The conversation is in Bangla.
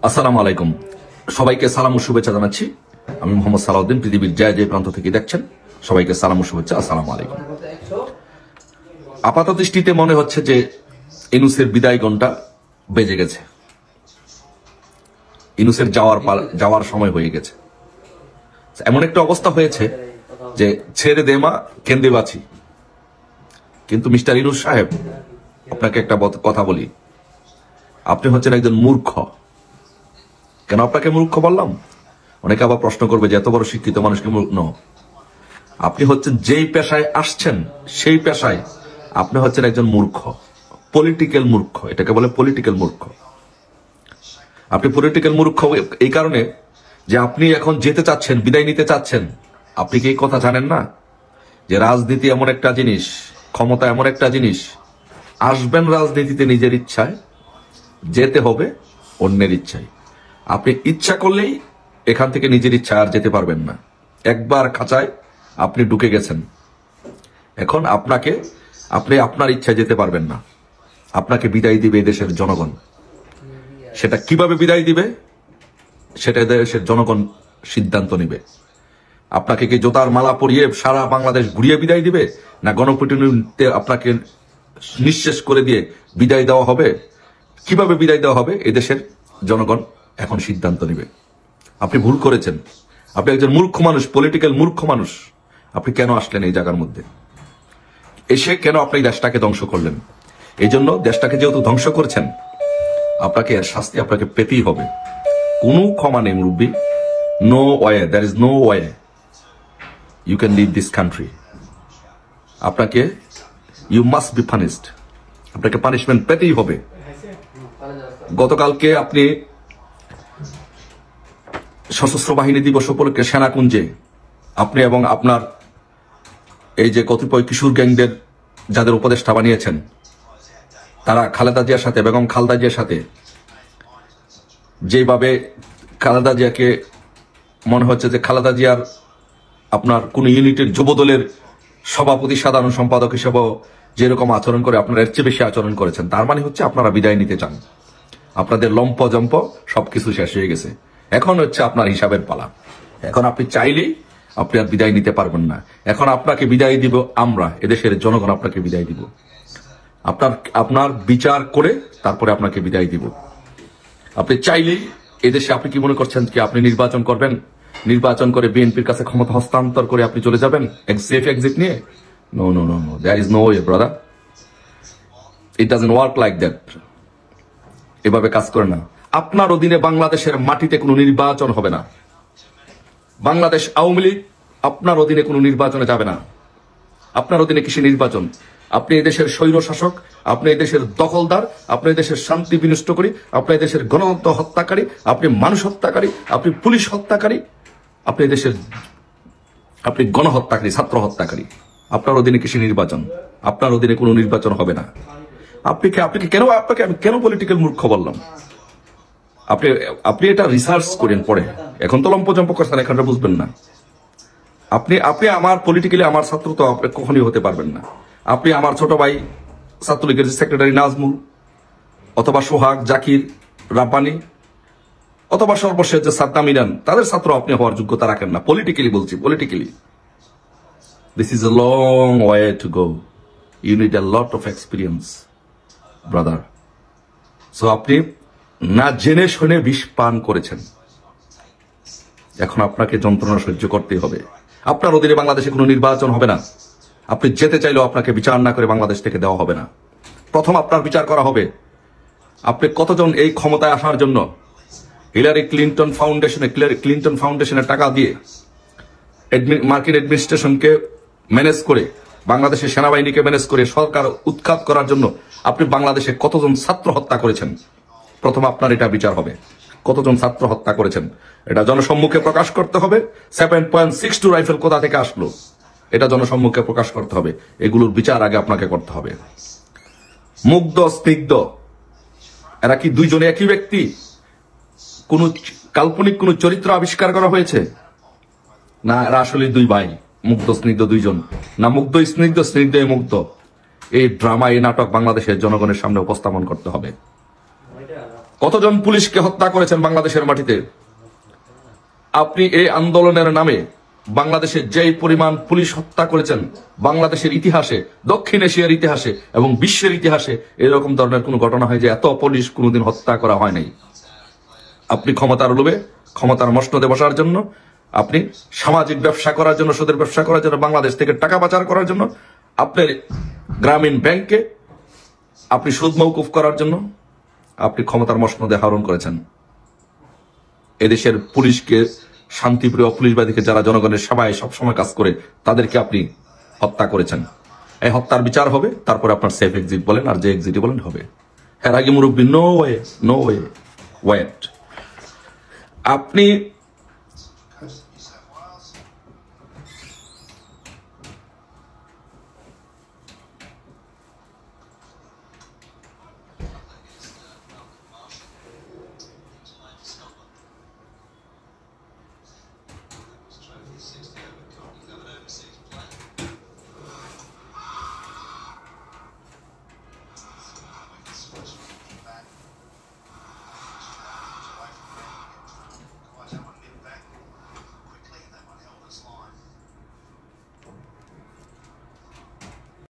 আসসালামু আলাইকুম। সবাইকে সালাম ও শুভেচ্ছা জানাচ্ছি। আমি মোহাম্মদ সালাউদ্দিন। পৃথিবীর যে যে প্রান্ত থেকে দেখছেন সবাইকে সালাম ও শুভেচ্ছা। আসসালামু আলাইকুম। আপাত দৃষ্টিতে মনে হচ্ছে যে ইউনূসের বিদায় ঘণ্টা বেজে গেছে, ইউনূসের যাওয়ার সময় হয়ে গেছে। এমন একটা অবস্থা হয়েছে যে ছেড়ে দে মা কেন্দে বাঁচি। কিন্তু মিস্টার ইউনূস সাহেব, আপনাকে একটা কথা বলি, আপনি হচ্ছেন একজন মূর্খ। কেন আপনাকে মূর্খ বললাম? অনেকে আবার প্রশ্ন করবে যে এত বড় শিক্ষিত মানুষকে মূর্খ। আপনি হচ্ছেন যেই পেশায় আসছেন সেই পেশায় আপনি হচ্ছেন একজন মূর্খ, পলিটিক্যাল মূর্খ। এটাকে বলে পলিটিক্যাল মূর্খ। আপনি পলিটিক্যাল মূর্খ এই কারণে যে আপনি এখন যেতে চাচ্ছেন, বিদায় নিতে চাচ্ছেন। আপনি কি এই কথা জানেন না যে রাজনীতি এমন একটা জিনিস, ক্ষমতা এমন একটা জিনিস, আসবেন রাজনীতিতে নিজের ইচ্ছায়, যেতে হবে অন্যের ইচ্ছায়। আপনি ইচ্ছা করলেই এখান থেকে নিজের ইচ্ছা আর যেতে পারবেন না। একবার খাঁচায় আপনি ঢুকে গেছেন, এখন আপনি আপনার ইচ্ছায় যেতে পারবেন না। আপনাকে বিদায় দিবে দেশের জনগণ। সেটা কিভাবে বিদায় দিবে সেটা দেশের জনগণ সিদ্ধান্ত নিবে। আপনাকে কি জোতার মালা পরিয়ে সারা বাংলাদেশ ঘুরিয়ে বিদায় দিবে, না গণপিটুনিতে আপনাকে নিঃশেষ করে দিয়ে বিদায় দেওয়া হবে? কিভাবে বিদায় দেওয়া হবে এদেশের জনগণ এখন সিদ্ধান্ত নিবে। আপনি ভুল করেছেন। আপনি একজন মূর্খ মানুষ, পলিটিক্যাল মূর্খ মানুষ। আপনি কেন আসলেন এই জায়গার মধ্যে? এসে কেন আপনি দেশটাকে ধ্বংস করলেন? এই জন্য দেশটাকে যেহেতু ধ্বংস করছেন, আপনাকে এর শাস্তি আপনাকে পেতেই হবে। কোনো ক্ষমা নেই মুরব্বী। No way, there is no way you can leave this country. আপনাকে ইউ মাস্ট বি পানিশড। আপনাকে পানিশমেন্ট পেতেই হবে। গতকালকে আপনি সশস্ত্র বাহিনী দিবস উপলক্ষে সেনাকুঞ্জে আপনি এবং আপনার এই যে কতিপয় কিশোর গ্যাংদের যাদের উপদেষ্টা বানিয়েছেন, তারা খালেদা জিয়ার সাথে, বেগম খালেদা জিয়ার সাথে যেভাবে খালেদা জিয়াকে মনে হচ্ছে যে খালেদা জিয়ার আপনার কোন ইউনিটের যুবদলের সভাপতি, সাধারণ সম্পাদক হিসেবেও যেরকম আচরণ করে আপনারা এর চেয়ে বেশি আচরণ করেছেন। তার মানে হচ্ছে আপনারা বিদায় নিতে চান। আপনাদের লম্প জম্প সবকিছু শেষ হয়ে গেছে। এখন হচ্ছে আপনার হিসাবের পালা। এখন আপনি চাইলেই আপনি আর বিদায় নিতে পারবেন না। এখন আপনাকে বিদায় দিব আমরা, এদেশের জনগণ আপনাকে বিদায় দিব। আপনার বিচার করে তারপরে আপনাকে বিদায় দিব। আপনি চাইলেই এদেশে আপনি কি মনে করছেন কি আপনি নির্বাচন করবেন, নির্বাচন করে বিএনপির কাছে ক্ষমতা হস্তান্তর করে আপনি চলে যাবেন সেফ এক্সিট নিয়ে? No no no no, there is no way brother. It doesn't work like that. এভাবে কাজ করে না। আপনার অধীনে বাংলাদেশের মাটিতে কোনো নির্বাচন হবে না। বাংলাদেশ আওয়ামী লীগ আপনার অধীনে কোনো নির্বাচনে যাবে না। আপনার অধীনে কিসের নির্বাচন? আপনি এদেশের স্বৈর শাসক, আপনি এদেশের দখলদার, আপনি এদেশের শান্তি বিনষ্টকারী, আপনি এদেশের গণতন্ত্র হত্যাকারী, আপনি মানুষ হত্যাকারী, আপনি পুলিশ হত্যাকারী, আপনি গণহত্যাকারী, ছাত্র হত্যাকারী। আপনার অধীনে কিসের নির্বাচন? আপনার অধীনে কোনো নির্বাচন হবে না। আপনাকে আমি কেন পলিটিক্যাল মূর্খ বললাম? আপনি এটা রিসার্চ করেন পরে। এখন তো লম্পজম্প করছেন, এখন বুঝবেন না। আপনি আমার পলিটিক্যালি আমার ছাত্র তো আপনি কখনই হতে পারবেন না। আপনি আমার ছোট ভাই ছাত্রলীগের সেক্রেটারি নাজমুল, অথবা সোহাগ, জাকির, রাব্বানি, অথবা সর্বশেষ যে সাদ্দাম ইরান, তাদের ছাত্র আপনি হওয়ার যোগ্যতা রাখেন না। পলিটিক্যালি বলছি, politically this is a long way to go. You need a lot of experience brother. So আপনি না জেনে শুনে বিষ পান করেছেন। এখন আপনাকে যন্ত্রণা সহ্য করতেই হবে। আপনার অধীনে বাংলাদেশে কোনো নির্বাচন হবে না। আপনি যেতে চাইলেও আপনাকে বিচার না করে বাংলাদেশ থেকে দেওয়া হবে না। প্রথম আপনার বিচার করা হবে আপনি কতজন এই ক্ষমতায় আসার জন্য হিলারি ক্লিন্টন ফাউন্ডেশনের টাকা দিয়ে মার্কিন অ্যাডমিনিস্ট্রেশনকে ম্যানেজ করে, বাংলাদেশের সেনাবাহিনীকে ম্যানেজ করে সরকার উৎখাত করার জন্য আপনি বাংলাদেশে কতজন ছাত্র হত্যা করেছেন। প্রথম আপনার এটা বিচার হবে, কতজন ছাত্র হত্যা করেছেন। এটা জনসম্মুখে প্রকাশ করতে হবে। 7.62 রাইফেল কোথা থেকে আসলো এটা জনসম্মুখে প্রকাশ করতে হবে। এগুলোর বিচার আগে আপনাকে করতে হবে। মুগ্ধ, স্নিগ্ধ, এরা কি দুইজনে একই ব্যক্তি? কোন কাল্পনিক কোন চরিত্র আবিষ্কার করা হয়েছে? না, এরা আসলে দুই ভাই, মুগ্ধ স্নিগ্ধ দুইজন। না মুগ্ধ স্নিগ্ধ, স্নিগ্ধ মুগ্ধ। এই ড্রামা, এই নাটক বাংলাদেশের জনগণের সামনে উপস্থাপন করতে হবে। কতজন পুলিশকে হত্যা করেছেন বাংলাদেশের মাটিতে? আপনি এই আন্দোলনের নামে বাংলাদেশে যেই পরিমাণ পুলিশ হত্যা করেছেন, বাংলাদেশের ইতিহাসে, দক্ষিণ এশিয়ার ইতিহাসে এবং বিশ্বের ইতিহাসে এরকম ধরনের কোনো ঘটনা হয় যে এত পুলিশ কোনোদিন হত্যা করা হয় নাই। আপনি ক্ষমতার লোভে, ক্ষমতার মসনদে বসার জন্য, আপনি সামাজিক ব্যবসা করার জন্য, সুদের ব্যবসা করার জন্য, বাংলাদেশ থেকে টাকা পাচার করার জন্য, আপনার গ্রামীণ ব্যাংকে আপনি সুদ মওকুফ করার জন্য আপনি ক্ষমতার মসনদে আহরণ করেছেন। এদেশের পুলিশকে, শান্তিপ্রিয় পুলিশবাদীকে, যারা জনগণের সেবায় সবসময় কাজ করে, তাদেরকে আপনি হত্যা করেছেন। এই হত্যার বিচার হবে, তারপরে আপনার সেফ এক্সিট বলেন আর যে এক্সিটই বলেন হবে। এর আগে মুরব্বী no way, no way, wait. আপনি